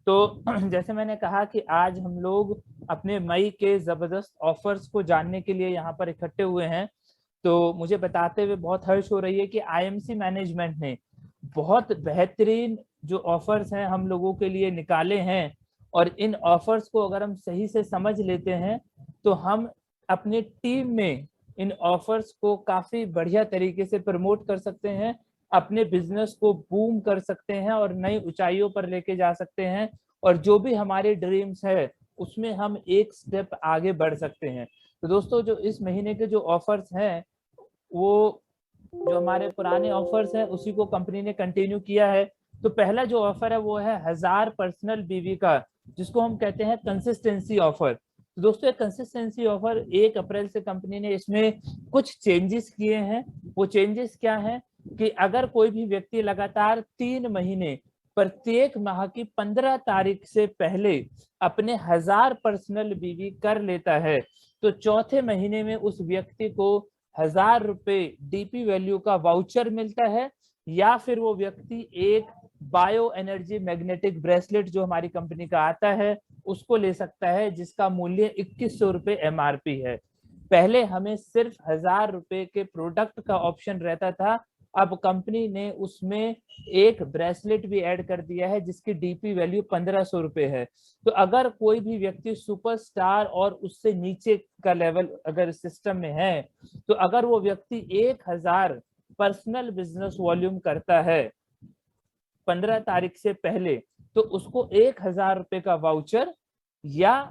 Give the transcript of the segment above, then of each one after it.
तो जैसे मैंने कहा कि आज हम लोग अपने मई के जबरदस्त ऑफर्स को जानने के लिए यहाँ पर इकट्ठे हुए हैं। तो मुझे बताते हुए बहुत हर्ष हो रही है कि आईएमसी मैनेजमेंट ने बहुत बेहतरीन जो ऑफर्स हैं हम लोगों के लिए निकाले हैं, और इन ऑफर्स को अगर हम सही से समझ लेते हैं तो हम अपनी टीम में इन ऑफर्स को काफी बढ़िया तरीके से प्रमोट कर सकते हैं, अपने बिजनेस को बूम कर सकते हैं और नई ऊंचाइयों पर लेके जा सकते हैं, और जो भी हमारे ड्रीम्स है उसमें हम एक स्टेप आगे बढ़ सकते हैं। तो दोस्तों, जो इस महीने के जो ऑफर्स हैं वो जो हमारे पुराने ऑफर्स हैं उसी को कंपनी ने कंटिन्यू किया है। तो पहला जो ऑफर है वो है 1000 पर्सनल बीवी का, जिसको हम कहते हैं कंसिस्टेंसी ऑफर। तो दोस्तों, कंसिस्टेंसी ऑफर 1 अप्रैल से कंपनी ने इसमें कुछ चेंजेस किए हैं। वो चेंजेस क्या हैं कि अगर कोई भी व्यक्ति लगातार 3 महीने प्रत्येक माह की 15 तारीख से पहले अपने 1000 पर्सनल बीवी कर लेता है तो चौथे महीने में उस व्यक्ति को 1000 रुपए डीपी वैल्यू का वाउचर मिलता है, या फिर वो व्यक्ति एक बायो एनर्जी मैग्नेटिक ब्रेसलेट जो हमारी कंपनी का आता है उसको ले सकता है, जिसका मूल्य 2100 रुपए एमआरपी है। पहले हमें सिर्फ 1000 रुपए के प्रोडक्ट का ऑप्शन रहता था, अब कंपनी ने उसमें एक ब्रेसलेट भी ऐड कर दिया है जिसकी डीपी वैल्यू 1500 रुपए है। तो अगर कोई भी व्यक्ति सुपरस्टार और उससे नीचे का लेवल अगर सिस्टम में है, तो अगर वो व्यक्ति 1000 पर्सनल बिजनेस वॉल्यूम करता है 15 तारीख से पहले, तो उसको 1000 रुपए का वाउचर या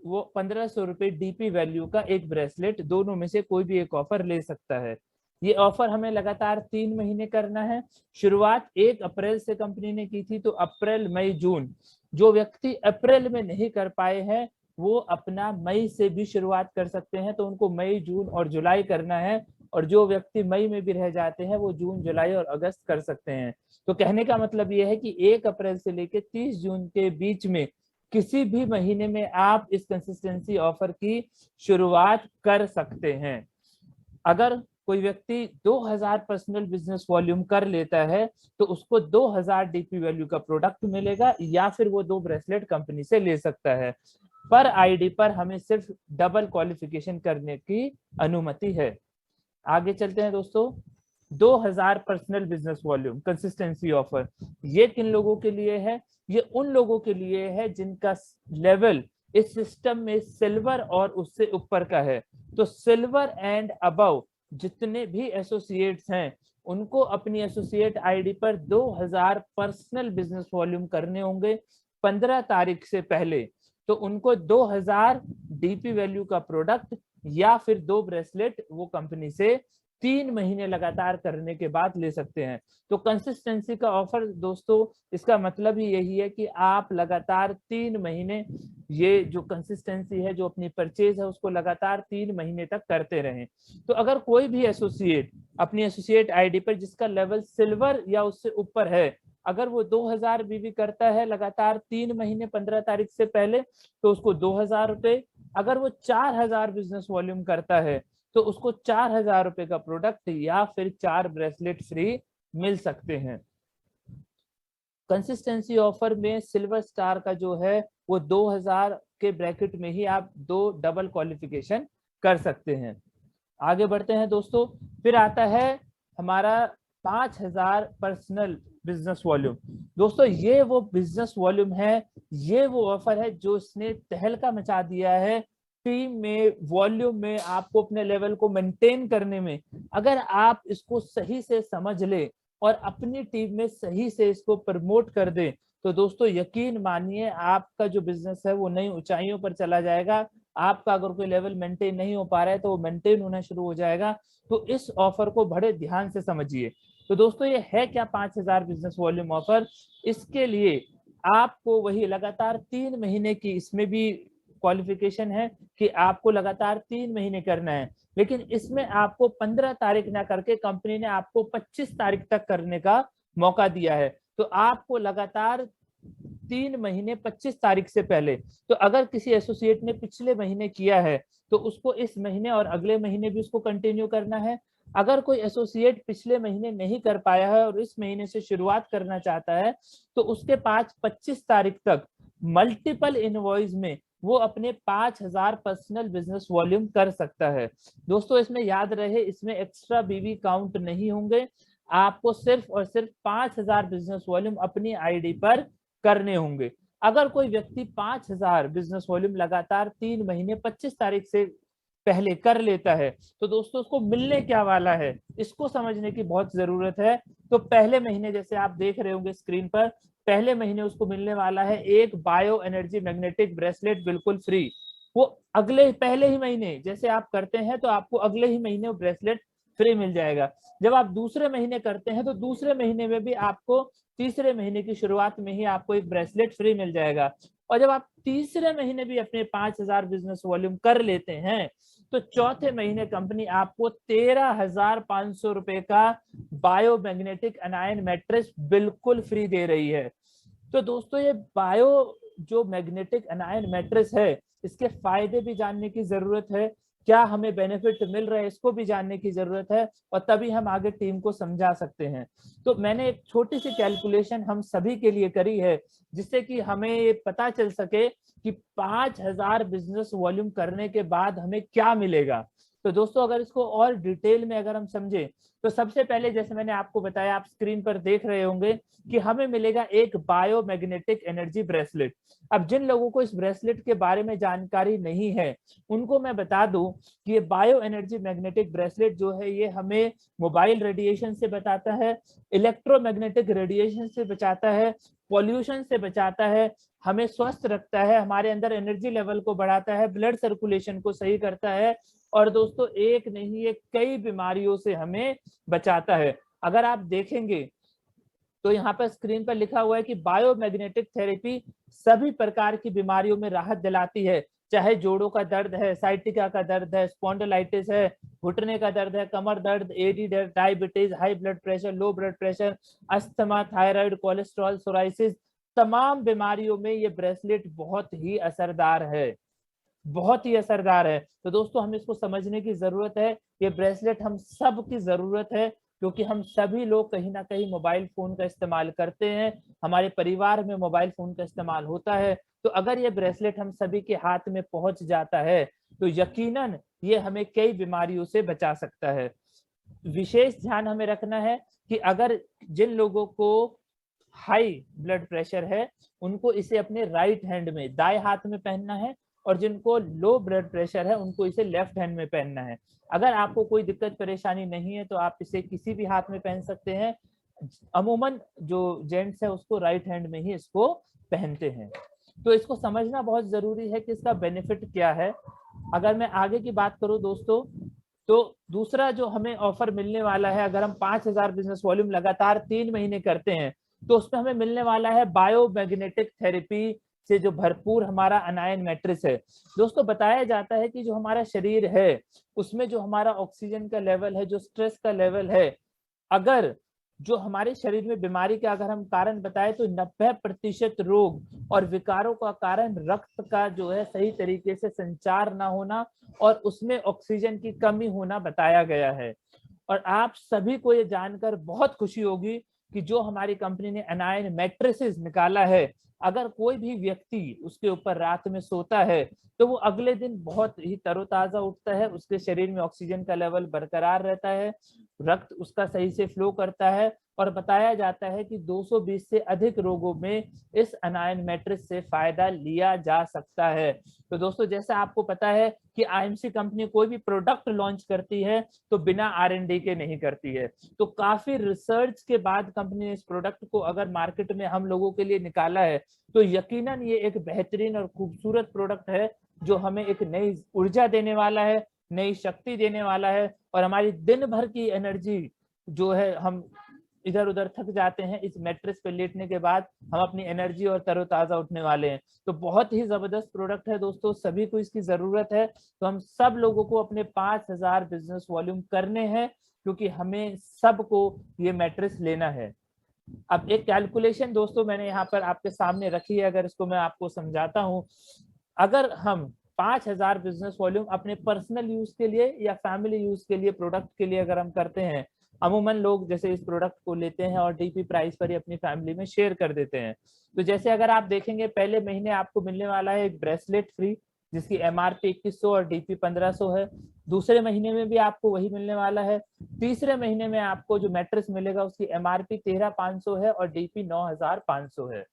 वो 1500 रुपए डीपी वैल्यू का एक ब्रेसलेट, दोनों में से कोई भी एक ऑफर ले सकता है। ये ऑफर हमें लगातार 3 महीने करना है। शुरुआत 1 अप्रैल से कंपनी ने की थी, तो अप्रैल मई जून, जो व्यक्ति अप्रैल में नहीं कर पाए हैं वो अपना मई से भी शुरुआत कर सकते हैं, तो उनको मई जून और जुलाई करना है, और जो व्यक्ति मई में भी रह जाते हैं वो जून जुलाई और अगस्त कर सकते हैं। तो कहने का मतलब ये है कि 1 अप्रैल से लेकर 30 जून के बीच में किसी भी महीने में आप इस कंसिस्टेंसी ऑफर की शुरुआत कर सकते हैं। अगर कोई व्यक्ति 2000 पर्सनल बिजनेस वॉल्यूम कर लेता है तो उसको 2000 डीपी वैल्यू का प्रोडक्ट मिलेगा, या फिर वो 2 ब्रेसलेट कंपनी से ले सकता है। पर आईडी पर हमें सिर्फ डबल क्वालिफिकेशन करने की अनुमति है। आगे चलते हैं दोस्तों। 2000 personal business volume consistency offer, ये किन लोगों के लिए है? ये उन लोगों के लिए है जिनका लेवल इस सिस्टम में सिल्वर और उससे ऊपर का है। तो सिल्वर एंड अबव जितने भी एसोसिएट्स हैं उनको अपनी एसोसिएट आईडी पर 2000 पर्सनल बिजनेस वॉल्यूम करने होंगे 15 तारीख से पहले। तो उनको 2000 डीपी वैल्यू का प्रोडक्ट या फिर 2 ब्रेसलेट वो कंपनी से 3 महीने लगातार करने के बाद ले सकते हैं। तो कंसिस्टेंसी का ऑफर दोस्तों, इसका मतलब ही यही है कि आप लगातार 3 महीने ये जो कंसिस्टेंसी है, जो अपनी परचेज है, उसको लगातार 3 महीने तक करते रहें। तो अगर कोई भी एसोसिएट अपनी एसोसिएट आईडी पर जिसका लेवल सिल्वर या उससे ऊपर है, अगर वो 2000 बीवी करता है लगातार 3 महीने 15 तारीख से पहले, तो उसको 2000 रुपए। अगर वो 4000 बिजनेस वॉल्यूम करता है तो उसको 4000 रुपए का प्रोडक्ट या फिर 4 ब्रेसलेट फ्री मिल सकते हैं। कंसिस्टेंसी ऑफर में सिल्वर स्टार का जो है वो 2000 के ब्रैकेट में ही आप 2 डबल क्वालिफिकेशन कर सकते हैं। आगे बढ़ते हैं दोस्तों। फिर आता है हमारा 5000 पर्सनल बिजनेस वॉल्यूम। दोस्तों, ये वो बिजनेस वॉल्यूम है, ये वो ऑफर है जो इसने तहलका मचा दिया है टीम में, वॉल्यूम में, आपको अपने लेवल को मेंटेन करने में। अगर आप इसको सही से समझ ले और अपनी टीम में सही से इसको प्रमोट कर दे, तो दोस्तों यकीन मानिए आपका जो बिजनेस है वो नई ऊंचाइयों पर चला जाएगा। आपका अगर कोई लेवल मेंटेन नहीं हो पा रहा है तो वो मेंटेन होना शुरू हो जाएगा। तो इस ऑफर को बड़े ध्यान से समझिए। तो दोस्तों, ये है क्या 5000 बिजनेस वॉल्यूम ऑफर? इसके लिए आपको वही लगातार 3 महीने की, इसमें भी क्वालिफिकेशन है कि आपको लगातार 3 महीने करना है, लेकिन इसमें आपको 15 तारीख ना करके कंपनी ने आपको 25 तारीख तक करने का मौका दिया है। तो आपको लगातार 3 महीने 25 तारीख से पहले, तो अगर किसी एसोसिएट ने पिछले महीने किया है तो उसको इस महीने और अगले महीने भी उसको कंटिन्यू करना है। अगर कोई एसोसिएट पिछले महीने नहीं कर पाया है और इस महीने से शुरुआत करना चाहता है, तो उसके पास 25 तारीख तक मल्टीपल इनवॉइस में वो अपने 5000 पर्सनल बिजनेस वॉल्यूम कर सकता है। दोस्तों इसमें याद रहे, इसमें एक्स्ट्रा बीवी काउंट नहीं होंगे, आपको सिर्फ और सिर्फ 5000 बिजनेस वॉल्यूम अपनी आईडी पर करने होंगे। अगर कोई व्यक्ति 5000 बिजनेस वॉल्यूम लगातार 3 महीने 25 तारीख से पहले कर लेता है, तो दोस्तों उसको मिलने क्या वाला है, इसको समझने की बहुत जरूरत है। तो पहले महीने, जैसे आप देख रहे होंगे स्क्रीन पर, पहले महीने उसको मिलने वाला है एक बायो एनर्जी मैग्नेटिक ब्रेसलेट बिल्कुल फ्री। वो अगले पहले ही महीने जैसे आप करते हैं तो आपको अगले ही महीने वो ब्रेसलेट फ्री मिल जाएगा। जब आप दूसरे महीने करते हैं तो दूसरे महीने में भी आपको तीसरे महीने की शुरुआत में ही आपको एक ब्रेसलेट फ्री मिल जाएगा। और जब आप तीसरे महीने भी अपने 5000 बिजनेस वॉल्यूम कर लेते हैं तो चौथे महीने कंपनी आपको 13,500 रुपए का बायोमैग्नेटिक अनायन मैट्रेस बिल्कुल फ्री दे रही है। तो दोस्तों ये बायो जो मैग्नेटिक अनायन मैट्रेस है, इसके फायदे भी जानने की जरूरत है, क्या हमें बेनिफिट मिल रहा है इसको भी जानने की जरूरत है, और तभी हम आगे टीम को समझा सकते हैं। तो मैंने एक छोटी सी कैलकुलेशन हम सभी के लिए करी है, जिससे कि हमें ये पता चल सके कि 5000 बिजनेस वॉल्यूम करने के बाद हमें क्या मिलेगा। तो दोस्तों अगर इसको और डिटेल में अगर हम समझे, तो सबसे पहले जैसे मैंने आपको बताया, आप स्क्रीन पर देख रहे होंगे कि हमें मिलेगा एक बायोमैग्नेटिक एनर्जी ब्रेसलेट। अब जिन लोगों को इस ब्रेसलेट के बारे में जानकारी नहीं है, उनको मैं बता दूं कि ये बायो एनर्जी मैग्नेटिक ब्रेसलेट जो है, ये हमें मोबाइल रेडिएशन से बचाता है, इलेक्ट्रोमैग्नेटिक रेडिएशन से बचाता है, पॉल्यूशन से बचाता है, हमें स्वस्थ रखता है, हमारे अंदर एनर्जी लेवल को बढ़ाता है, ब्लड सर्कुलेशन को सही करता है, और दोस्तों एक नहीं, ये कई बीमारियों से हमें बचाता है। अगर आप देखेंगे तो यहाँ पर स्क्रीन पर लिखा हुआ है कि बायोमैग्नेटिक थेरेपी सभी प्रकार की बीमारियों में राहत दिलाती है, चाहे जोड़ों का दर्द है, साइटिका का दर्द है, स्पॉन्डिलाइटिस है, घुटने का दर्द है, कमर दर्द, एडी दर्द, diabetes, high blood pressure, low blood pressure, asthma, thyroid, cholesterol, psoriasis, तमाम बीमारियों में ये ब्रेसलेट बहुत ही असरदार है, बहुत ही असरदार है। तो दोस्तों हमें इसको समझने की जरूरत है, ये ब्रेसलेट हम सब की जरूरत है, क्योंकि हम सभी लोग कहीं ना कहीं मोबाइल फोन का इस्तेमाल करते हैं, हमारे परिवार में मोबाइल फोन का इस्तेमाल होता है। तो अगर ये ब्रेसलेट हम सभी के हाथ में पहुंच जाता है तो यकीनन ये हमें कई बीमारियों से बचा सकता है। विशेष ध्यान हमें रखना है कि अगर जिन लोगों को हाई ब्लड प्रेशर है, उनको इसे अपने राइट हैंड में, दाएं हाथ में पहनना है, और जिनको लो ब्लड प्रेशर है उनको इसे लेफ्ट हैंड में पहनना है। अगर आपको कोई दिक्कत परेशानी नहीं है तो आप इसे किसी भी हाथ में पहन सकते हैं। अमूमन जो जेंट्स है उसको राइट हैंड में ही इसको पहनते हैं। तो इसको समझना बहुत जरूरी है कि इसका बेनिफिट क्या है। अगर मैं आगे की बात करूं दोस्तों, तो दूसरा जो हमें ऑफर मिलने वाला है, अगर हम 5000 बिजनेस वॉल्यूम लगातार 3 महीने करते हैं तो उसमें हमें मिलने वाला है बायोमैग्नेटिक थेरेपी से जो भरपूर हमारा अनायन मैट्रिक्स है। दोस्तों बताया जाता है कि जो हमारा शरीर है उसमें जो हमारा ऑक्सीजन का लेवल है, जो स्ट्रेस का लेवल है, अगर जो हमारे शरीर में बीमारी का अगर हम कारण बताएं तो 90% रोग और विकारों का कारण रक्त का जो है सही तरीके से संचार ना होना और उसमें ऑक्सीजन की कमी होना बताया गया है। और आप सभी को ये जानकर बहुत खुशी होगी कि जो हमारी कंपनी ने अनायन मैट्रेसेस निकाला है, अगर कोई भी व्यक्ति उसके ऊपर रात में सोता है तो वो अगले दिन बहुत ही तरोताजा उठता है, उसके शरीर में ऑक्सीजन का लेवल बरकरार रहता है, रक्त उसका सही से फ्लो करता है, और बताया जाता है कि 220 से अधिक रोगों में इस अनायन मैट्रिक्स से फायदा लिया जा सकता है। तो दोस्तों जैसा आपको पता है कि आईएमसी कंपनी कोई भी प्रोडक्ट लॉन्च करती है तो बिना R&D के नहीं करती है। तो काफी रिसर्च के बाद कंपनी ने इस प्रोडक्ट को अगर मार्केट में हम लोगों के लिए निकाला है तो यकीनन ये एक बेहतरीन और खूबसूरत प्रोडक्ट है जो हमें एक नई ऊर्जा देने वाला है, नई शक्ति देने वाला है, और हमारी दिन भर की एनर्जी जो है, हम इधर उधर थक जाते हैं, इस मैट्रेस पे लेटने के बाद हम अपनी एनर्जी और तरोताजा उठने वाले हैं। तो बहुत ही जबरदस्त प्रोडक्ट है दोस्तों, सभी को इसकी जरूरत है। तो हम सब लोगों को अपने 5000 बिजनेस वॉल्यूम करने हैं, क्योंकि हमें सबको ये मैट्रेस लेना है। अब एक कैलकुलेशन दोस्तों मैंने यहाँ पर आपके सामने रखी है, अगर इसको मैं आपको समझाता हूँ। अगर हम 5000 बिजनेस वॉल्यूम अपने पर्सनल यूज के लिए या फैमिली यूज के लिए प्रोडक्ट के लिए अगर हम करते हैं अमूमन लोग जैसे इस प्रोडक्ट को लेते हैं और डीपी प्राइस पर ही अपनी फैमिली में शेयर कर देते हैं। तो जैसे अगर आप देखेंगे पहले महीने आपको मिलने वाला है एक ब्रेसलेट फ्री जिसकी एमआरपी 2100 और डीपी 1500 है। दूसरे महीने में भी आपको वही मिलने वाला है। तीसरे महीने में आपको जो मैट्रेस मिलेगा उसकी एमआरपी 13500 है और डीपी 9500 है।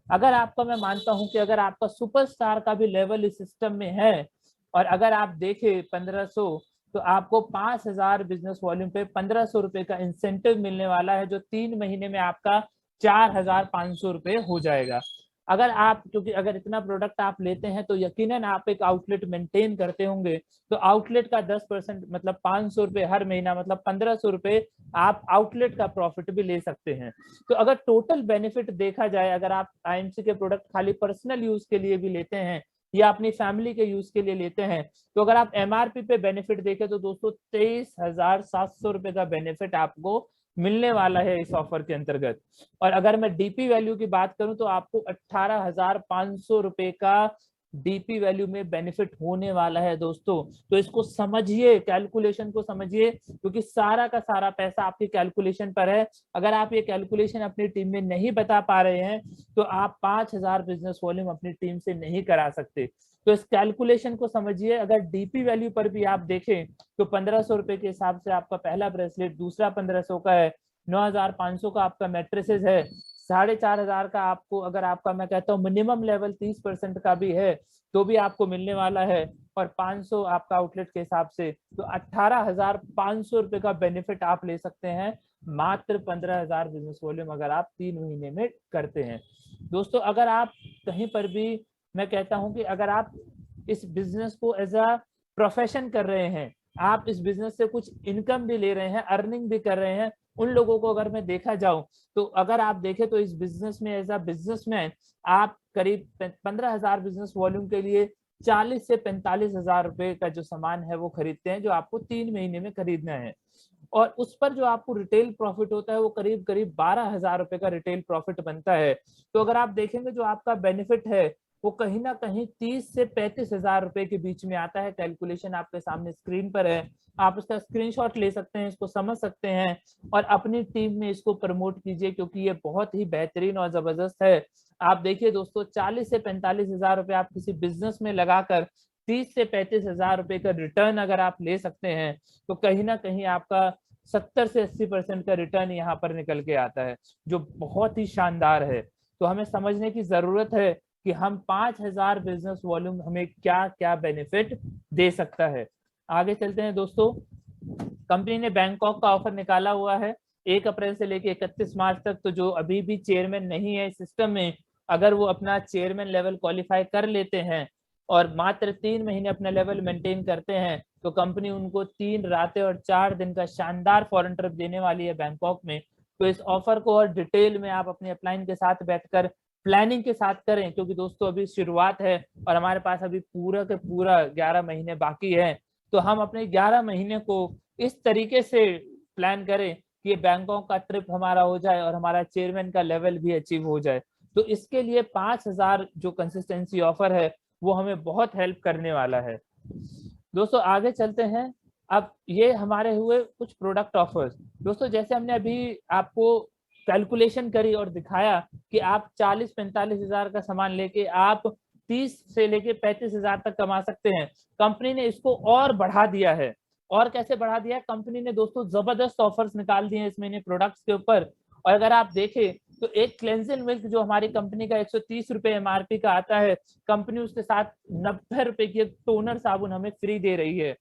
अगर आपका मैं मानता हूं कि अगर आपका सुपरस्टार का भी लेवल इस सिस्टम में है और अगर आप देखें 1500 तो आपको 5000 बिजनेस वॉल्यूम पे 1500 रुपए का इंसेंटिव मिलने वाला है जो 3 महीने में आपका 4500 रुपए हो जाएगा। अगर आप क्योंकि अगर इतना प्रोडक्ट आप लेते हैं तो यकीनन आप एक आउटलेट मेंटेन करते होंगे तो आउटलेट का 10% मतलब 500 रुपए हर महीना मतलब 1500 रुपए आप आउटलेट का प्रॉफिट भी ले सकते हैं। तो अगर टोटल बेनिफिट देखा जाए अगर आप आईएमसी के प्रोडक्ट खाली पर्सनल यूज के लिए भी लेते हैं या अपनी फैमिली के यूज के लिए लेते हैं तो अगर आप एमआरपी पे बेनिफिट देखें तो दोस्तों 23,700 रुपए का बेनिफिट आपको मिलने वाला है इस ऑफर के अंतर्गत। और अगर मैं डीपी वैल्यू की बात करूं तो आपको 18,500 रुपए का डीपी वैल्यू में बेनिफिट होने वाला है दोस्तों। तो इसको समझिए, कैलकुलेशन को समझिए क्योंकि सारा का सारा पैसा आपकी कैलकुलेशन पर है। अगर आप ये कैलकुलेशन अपनी टीम में नहीं बता पा रहे हैं तो आप 5000 बिजनेस वॉल्यूम अपनी टीम से नहीं करा सकते। तो इस कैलकुलेशन को समझिए। अगर डीपी वैल्यू पर भी आप देखें तो 1500 रुपए के हिसाब से आपका पहला ब्रेसलेट, दूसरा 1500 का है, 9500 का आपका मैट्रेसेस है, 4500 का आपको अगर आपका मैं कहता हूँ मिनिमम लेवल 30% का भी है तो भी आपको मिलने वाला है और 500 आपका आउटलेट के हिसाब से तो 18,500 रुपए का बेनिफिट आप ले सकते हैं मात्र 15,000 बिजनेस वॉल्यूम अगर आप 3 महीने में करते हैं। दोस्तों अगर आप कहीं पर भी मैं कहता हूं कि अगर आप इस बिजनेस को एज अ प्रोफेशन कर रहे हैं, आप इस बिजनेस से कुछ इनकम भी ले रहे हैं, अर्निंग भी कर रहे हैं, उन लोगों को अगर मैं देखा जाऊं तो अगर आप देखें तो इस बिजनेस में एज अ बिजनेसमैन आप करीब 15,000 बिजनेस वॉल्यूम के लिए 40 से 45,000 रुपए का जो सामान है वो खरीदते हैं जो आपको 3 महीने में खरीदना है। और उस पर जो आपको रिटेल प्रॉफिट होता है वो करीब करीब 12,000 रुपए का रिटेल प्रॉफिट बनता है। तो अगर आप देखेंगे जो आपका बेनिफिट है वो कहीं ना कहीं 30 से 35,000 रुपए के बीच में आता है। कैलकुलेशन आपके सामने स्क्रीन पर है, आप इसका स्क्रीनशॉट ले सकते हैं, इसको समझ सकते हैं और अपनी टीम में इसको प्रमोट कीजिए क्योंकि ये बहुत ही बेहतरीन और जबरदस्त है। आप देखिए दोस्तों 40 से 45,000 रुपए आप किसी बिजनेस में लगाकर 30 से 35,000 रुपए का रिटर्न अगर आप ले सकते हैं तो कहीं ना कहीं आपका 70 से 80% का रिटर्न यहाँ पर निकल के आता है जो बहुत ही शानदार है। तो हमें समझने की जरूरत है कि हम 5,000 बिजनेस वॉल्यूम हमें क्या क्या बेनिफिट दे सकता है। आगे चलते हैं दोस्तों। कंपनी ने बैंकॉक का ऑफर निकाला हुआ है 1 अप्रैल से लेके 31 मार्च तक। तो जो अभी भी चेयरमैन नहीं है इस सिस्टम में, अगर वो अपना चेयरमैन लेवल क्वालिफाई कर लेते हैं और मात्र 3 महीने अपना लेवल मेंटेन करते हैं तो कंपनी उनको 3 रातें और 4 दिन का शानदार फॉरेन ट्रिप देने वाली है बैंकॉक में। तो इस ऑफर को और डिटेल में आप अपने अपलाइन के साथ बैठकर प्लानिंग के साथ करें क्योंकि दोस्तों अभी शुरुआत है और हमारे पास अभी पूरा के पूरा 11 महीने बाकी है। तो हम अपने 11 महीने को इस तरीके से प्लान करें कि बैंकॉक का ट्रिप हमारा हो जाए और हमारा चेयरमैन का लेवल भी अचीव हो जाए। तो इसके लिए 5,000 जो कंसिस्टेंसी ऑफर है वो हमें बहुत हेल्प करने वाला है। दोस्तों आगे चलते हैं। अब ये हमारे हुए कुछ प्रोडक्ट ऑफर्स। दोस्तों जैसे हमने अभी आपको कैलकुलेशन करी और दिखाया कि आप 40-45,000 का सामान लेके आप 30 से लेके 35,000 तक कमा सकते हैं। कंपनी ने इसको और बढ़ा दिया है। और कैसे बढ़ा दिया है कंपनी ने दोस्तों, जबरदस्त ऑफर्स निकाल दिए हैं इस महीने प्रोडक्ट्स के ऊपर। और अगर आप देखें तो एक क्लेंजिंग मिल्क जो हमारी कंपनी का 130 रुपए एमआरपी का आता है, कंपनी उसके साथ 90 रुपए की एक टोनर साबुन हमें फ्री दे रही है।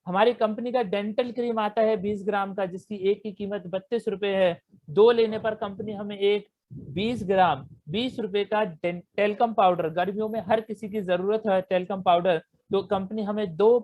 हमारी कंपनी का डेंटल क्रीम आता है 20 ग्राम का जिसकी एक की कीमत 32 रुपए है। 2 लेने पर कंपनी हमें एक 20 ग्राम 20 रुपए का टेलकम पाउडर, गर्मियों में हर किसी की जरूरत है टेलकम पाउडर, तो कंपनी हमें 2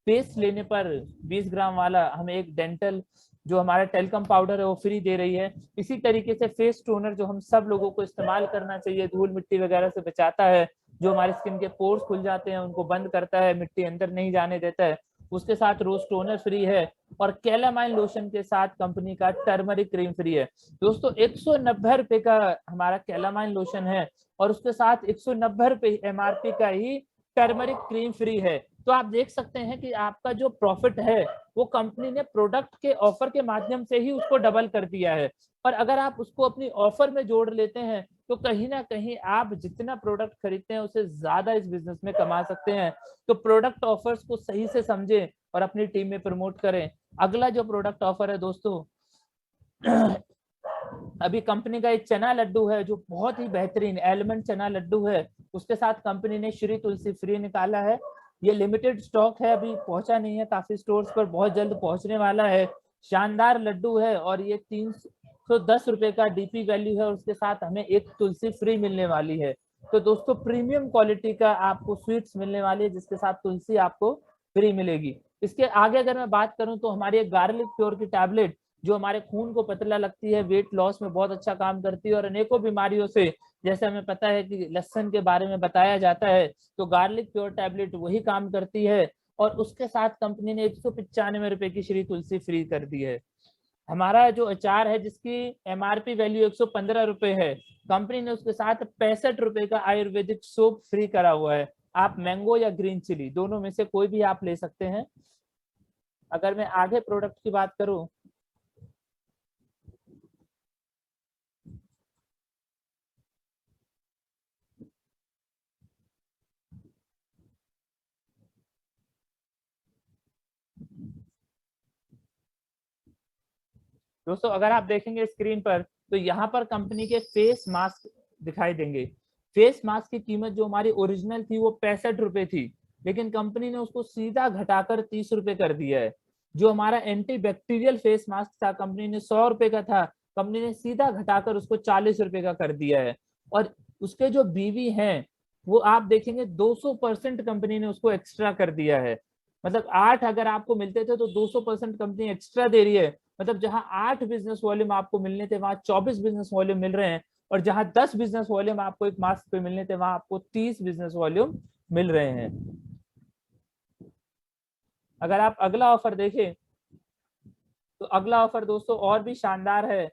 पेस्ट लेने पर 20 ग्राम वाला हमें एक डेंटल जो हमारा टेलकम पाउडर है वो फ्री दे रही है। इसी तरीके से फेस टोनर जो हम सब लोगों को इस्तेमाल करना चाहिए, धूल मिट्टी वगैरह से बचाता है, जो हमारे स्किन के पोर्स खुल जाते हैं उनको बंद करता है, मिट्टी अंदर नहीं जाने देता है, उसके साथ रोज टोनर फ्री है। और कैलामाइन लोशन के साथ कंपनी का टर्मरिक क्रीम फ्री है। दोस्तों 190 रुपए का हमारा कैलामाइन लोशन है और उसके साथ 190 रुपए एमआरपी का ही टर्मरिक क्रीम फ्री है। तो आप देख सकते हैं कि आपका जो प्रॉफिट है वो कंपनी ने प्रोडक्ट के ऑफर के माध्यम से ही उसको डबल कर दिया है। और अगर आप उसको अपनी ऑफर में जोड़ लेते हैं तो कहीं ना कहीं आप जितना प्रोडक्ट खरीदते हैं उससे ज्यादा इस बिजनेस में कमा सकते हैं। तो प्रोडक्ट ऑफर्स को सही से समझें और अपनी टीम में प्रमोट करें। अगला जो प्रोडक्ट ऑफर है दोस्तों, अभी कंपनी का एक चना लड्डू है जो बहुत ही बेहतरीन एलिमेंट चना लड्डू है, उसके साथ कंपनी ने श्री तुलसी फ्री निकाला है। ये लिमिटेड स्टॉक है, अभी पहुंचा नहीं है काफी स्टोर्स पर, बहुत जल्द पहुंचने वाला है। शानदार लड्डू है और ये 310 रुपए का डीपी वैल्यू है, उसके साथ हमें एक तुलसी फ्री मिलने वाली है। तो दोस्तों प्रीमियम क्वालिटी का आपको स्वीट्स मिलने वाली है जिसके साथ तुलसी आपको फ्री मिलेगी। इसके आगे अगर मैं बात करूं तो हमारी एक गार्लिक प्योर की टैबलेट जो हमारे खून को पतला लगती है, वेट लॉस में बहुत अच्छा काम करती है और अनेकों बीमारियों से, जैसे हमें पता है कि लहसुन के बारे में बताया जाता है, तो गार्लिक प्योर टैबलेट वही काम करती है। और उसके साथ कंपनी ने 195 रुपए की श्री तुलसी फ्री कर दी है। हमारा जो अचार है जिसकी एमआरपी वैल्यू 115 रुपए है, कंपनी ने उसके साथ 65 रुपए का आयुर्वेदिक सोप फ्री करा हुआ है। आप मैंगो या ग्रीन चिली दोनों में से कोई भी आप ले सकते हैं। अगर मैं आगे प्रोडक्ट की बात करूं, दोस्तों अगर आप देखेंगे स्क्रीन पर तो यहाँ पर कंपनी के फेस मास्क दिखाई देंगे। फेस मास्क की कीमत जो हमारी ओरिजिनल थी वो 65 रुपए थी, लेकिन कंपनी ने उसको सीधा घटाकर 30 रुपए कर दिया है। जो हमारा एंटी बैक्टीरियल फेस मास्क था, कंपनी ने 100 रुपए का था, कंपनी ने सीधा घटाकर उसको 40 रुपए का कर दिया है। और उसके जो बीवी हैं वो आप देखेंगे 200% कंपनी ने उसको एक्स्ट्रा कर दिया है। मतलब 8 अगर आपको मिलते थे तो 200% कंपनी एक्स्ट्रा दे रही है। मतलब जहां 8 बिजनेस वॉल्यूम आपको मिलने थे वहां 24 बिजनेस वॉल्यूम मिल रहे हैं, और जहां 10 बिजनेस वॉल्यूम आपको एक मास्क पे मिलने थे वहां आपको 30 बिजनेस वॉल्यूम मिल रहे हैं। अगर आप अगला ऑफर देखें तो अगला ऑफर दोस्तों और भी शानदार है।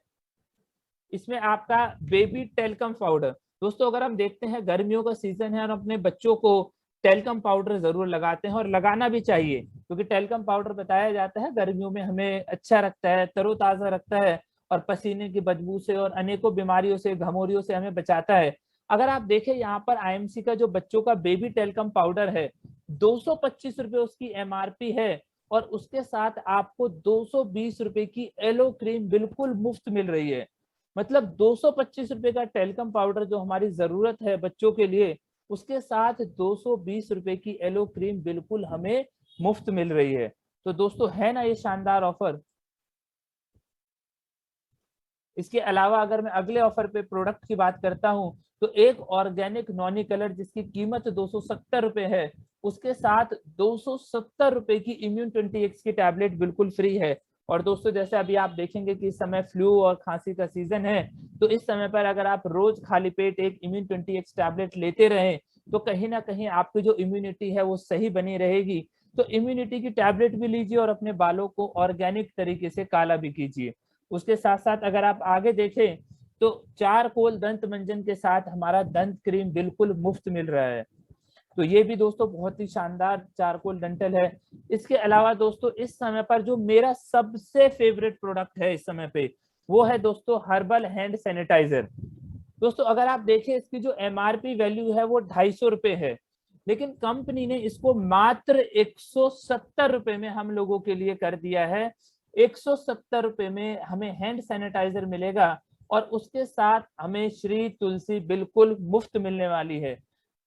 इसमें आपका बेबी टेल्कम पाउडर, दोस्तों अगर हम देखते हैं गर्मियों का सीजन है और अपने बच्चों को टेल्कम पाउडर जरूर लगाते हैं और लगाना भी चाहिए, क्योंकि टेल्कम पाउडर बताया जाता है गर्मियों में हमें अच्छा रखता है, तरोताजा रखता है और पसीने की बदबू से और अनेकों बीमारियों से, घमौरियों से हमें बचाता है। अगर आप देखें यहाँ पर आईएमसी का जो बच्चों का बेबी टेल्कम पाउडर है 225 रुपए उसकी एमआरपी है, और उसके साथ आपको 220 रुपए की एलो क्रीम बिल्कुल मुफ्त मिल रही है। मतलब 225 रुपए का टेल्कम पाउडर जो हमारी जरूरत है बच्चों के लिए, उसके साथ 220 रुपए की एलो क्रीम बिल्कुल हमें मुफ्त मिल रही है। तो दोस्तों है ना ये शानदार ऑफर। इसके अलावा अगर मैं अगले ऑफर पे प्रोडक्ट की बात करता हूं तो एक ऑर्गेनिक नॉनी कलर जिसकी कीमत 270 रुपए है, उसके साथ 270 रुपए की इम्यून 20x की टैबलेट बिल्कुल फ्री है। और दोस्तों जैसे अभी आप देखेंगे कि इस समय फ्लू और खांसी का सीजन है, तो इस समय पर अगर आप रोज खाली पेट एक इम्यून 20x टैबलेट लेते रहें तो कहीं ना कहीं आपकी जो इम्यूनिटी है वो सही बनी रहेगी। तो इम्यूनिटी की टैबलेट भी लीजिए और अपने बालों को ऑर्गेनिक तरीके से काला भी कीजिए। उसके साथ साथ अगर आप आगे देखें तो चारकोल दंत मंजन के साथ हमारा दंत क्रीम बिल्कुल मुफ्त मिल रहा है। तो ये भी दोस्तों बहुत ही शानदार चारकोल डेंटल है। इसके अलावा दोस्तों इस समय पर जो मेरा सबसे फेवरेट प्रोडक्ट है इस समय पे, वो है दोस्तों हर्बल हैंड सैनिटाइजर। दोस्तों अगर आप देखें इसकी जो एमआरपी वैल्यू है वो 250 रुपए है, लेकिन कंपनी ने इसको मात्र 170 रुपए में हम लोगों के लिए कर दिया है। 170 रुपए में हमें हैंड सैनिटाइजर मिलेगा और उसके साथ हमें श्री तुलसी बिल्कुल मुफ्त मिलने वाली है।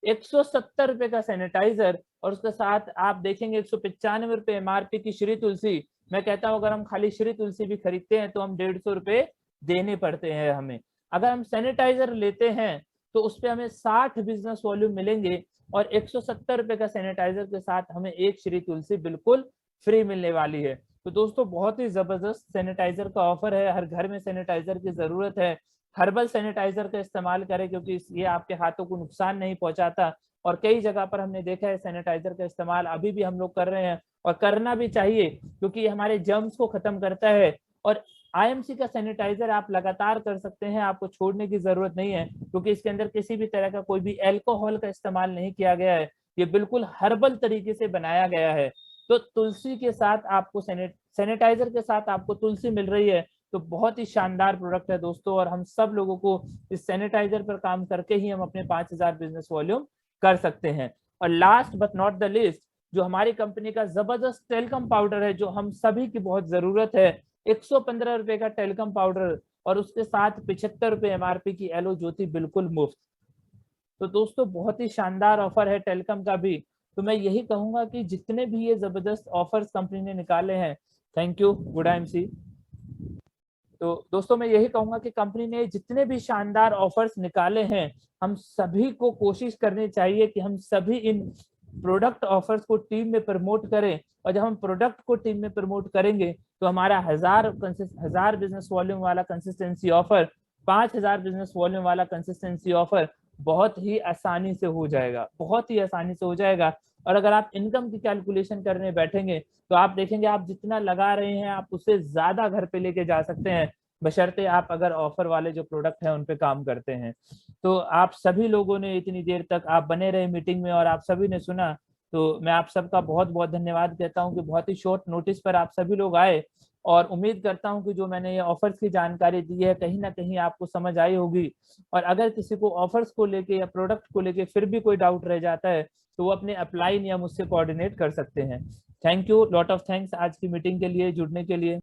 170 रुपए का सैनिटाइजर और उसके साथ आप देखेंगे 195 रुपए एमआरपी की श्री तुलसी। मैं कहता हूं अगर हम खाली श्री तुलसी भी खरीदते हैं तो हम 150 रुपए देने पड़ते हैं हमें। अगर हम सैनिटाइजर लेते हैं तो उस पर हमें 60 बिजनेस वॉल्यूम मिलेंगे और 170 रुपए का सैनिटाइजर के साथ हमें एक श्री तुलसी बिल्कुल फ्री मिलने वाली है। तो दोस्तों बहुत ही जबरदस्त सैनिटाइजर का ऑफर है, हर घर में सैनिटाइजर की जरूरत है। हर्बल सैनिटाइजर का इस्तेमाल करें क्योंकि ये आपके हाथों को नुकसान नहीं पहुंचाता। और कई जगह पर हमने देखा है सैनिटाइजर का इस्तेमाल अभी भी हम लोग कर रहे हैं और करना भी चाहिए क्योंकि ये हमारे जर्म्स को खत्म करता है। और आईएमसी का सैनिटाइजर आप लगातार कर सकते हैं, आपको छोड़ने की जरूरत नहीं है क्योंकि इसके अंदर किसी भी तरह का कोई भी एल्कोहल का इस्तेमाल नहीं किया गया है। ये बिल्कुल हर्बल तरीके से बनाया गया है। तो तुलसी के साथ आपको सैनिटाइजर के साथ आपको तुलसी मिल रही है, तो बहुत ही शानदार प्रोडक्ट है दोस्तों। और हम सब लोगों को इस सैनिटाइजर पर काम करके ही हम अपने 5000 बिजनेस वॉल्यूम कर सकते हैं। और last but not the least, जो हमारी कंपनी का जबरदस्त टेलकम पाउडर है, जो हम सभी की बहुत जरूरत है, 115 रुपए का टेलकम पाउडर और उसके साथ 75 रुपए एमआरपी की एलो ज्योति बिल्कुल मुफ्त। तो दोस्तों बहुत ही शानदार ऑफर है टेलकम का भी। तो मैं यही कहूंगा कि जितने भी ये जबरदस्त ऑफर्स कंपनी ने निकाले हैं, थैंक यू गुड IMC। तो दोस्तों मैं यही कहूंगा कि कंपनी ने जितने भी शानदार ऑफर्स निकाले हैं, हम सभी को कोशिश करनी चाहिए कि हम सभी इन प्रोडक्ट ऑफर्स को टीम में प्रमोट करें। और जब हम प्रोडक्ट को टीम में प्रमोट करेंगे तो हमारा 1000 बिजनेस वॉल्यूम वाला कंसिस्टेंसी ऑफर, 5000 बिजनेस वॉल्यूम वाला कंसिस्टेंसी ऑफर बहुत ही आसानी से हो जाएगा, बहुत ही आसानी से हो जाएगा। और अगर आप इनकम की कैलकुलेशन करने बैठेंगे तो आप देखेंगे आप जितना लगा रहे हैं आप उससे ज्यादा घर पे लेके जा सकते हैं, बशर्ते आप अगर ऑफर वाले जो प्रोडक्ट हैं उन पे काम करते हैं। तो आप सभी लोगों ने इतनी देर तक आप बने रहे मीटिंग में और आप सभी ने सुना, तो मैं आप सबका बहुत बहुत धन्यवाद कहता हूं कि बहुत ही शॉर्ट नोटिस पर आप सभी लोग आए। और उम्मीद करता हूं कि जो मैंने ये ऑफर्स की जानकारी दी है कहीं ना कहीं आपको समझ आई होगी। और अगर किसी को ऑफर्स को लेके या प्रोडक्ट को लेके फिर भी कोई डाउट रह जाता है तो वो अपने अपलाइन या मुझसे कोऑर्डिनेट कर सकते हैं। Thank you, lot of thanks आज की मीटिंग के लिए जुड़ने के लिए।